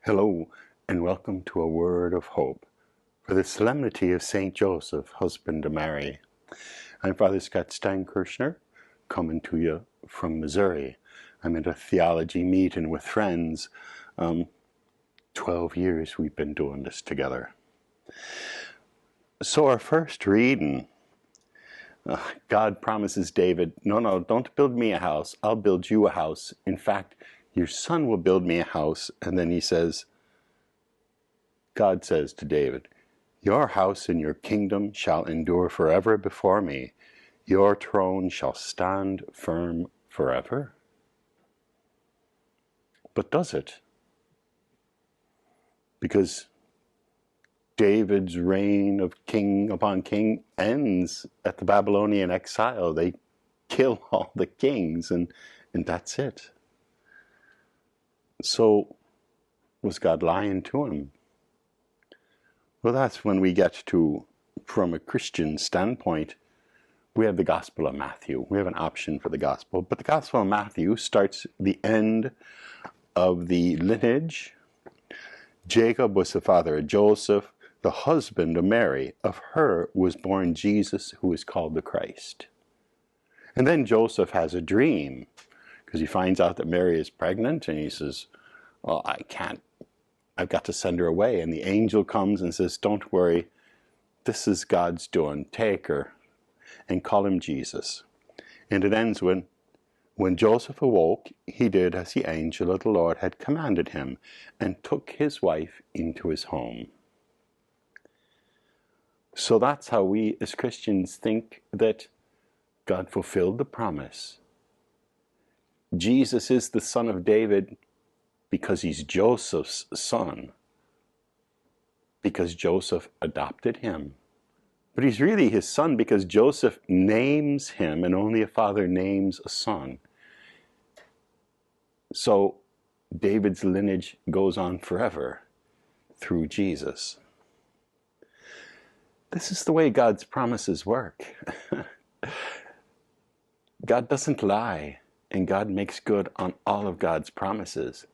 Hello, and welcome to a word of hope for the Solemnity of St. Joseph, husband of Mary. I'm Father Scott Steinkerchner, coming to you from Missouri. I'm at a theology meeting with friends. 12 years we've been doing this together. So our first reading, God promises David, no, don't build me a house. I'll build you a house. In fact, your son will build me a house. And then he says, God says to David, your house and your kingdom shall endure forever before me. Your throne shall stand firm forever. But does it? Because David's reign of king upon king ends at the Babylonian exile. They kill all the kings and that's it. So was God lying to him? Well, that's when we get to, from a Christian standpoint, we have the Gospel of Matthew. We have an option for the Gospel. But the Gospel of Matthew starts the end of the lineage. Jacob was the father of Joseph, the husband of Mary. Of her was born Jesus, who is called the Christ. And then Joseph has a dream, because he finds out that Mary is pregnant, and he says, well, I've got to send her away. And the angel comes and says, don't worry, this is God's doing. Take her and call him Jesus. And it ends when Joseph awoke, he did as the angel of the Lord had commanded him, and took his wife into his home. So that's how we as Christians think that God fulfilled the promise. Jesus is the son of David because he's Joseph's son, because Joseph adopted him. But he's really his son because Joseph names him, and only a father names a son. So David's lineage goes on forever through Jesus. This is the way God's promises work. God doesn't lie, and God makes good on all of God's promises.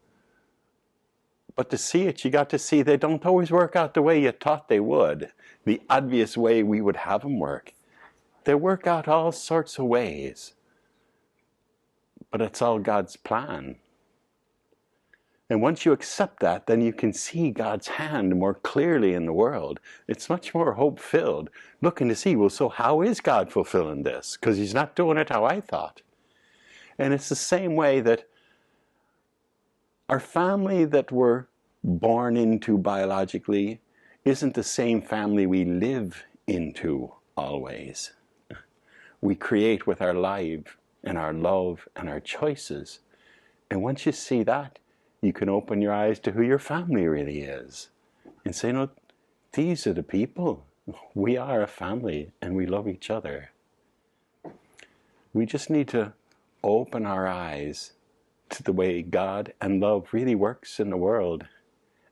But to see it, you got to see they don't always work out the way you thought they would, the obvious way we would have them work. They work out all sorts of ways. But it's all God's plan. And once you accept that, then you can see God's hand more clearly in the world. It's much more hope-filled, looking to see, well, so how is God fulfilling this? Because he's not doing it how I thought. And it's the same way that our family that we're born into biologically isn't the same family we live into always. We create with our life and our love and our choices. And once you see that, you can open your eyes to who your family really is and say, no, these are the people. We are a family and we love each other. We just need to open our eyes to the way God and love really works in the world,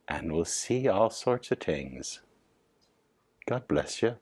and we'll see all sorts of things. God bless you.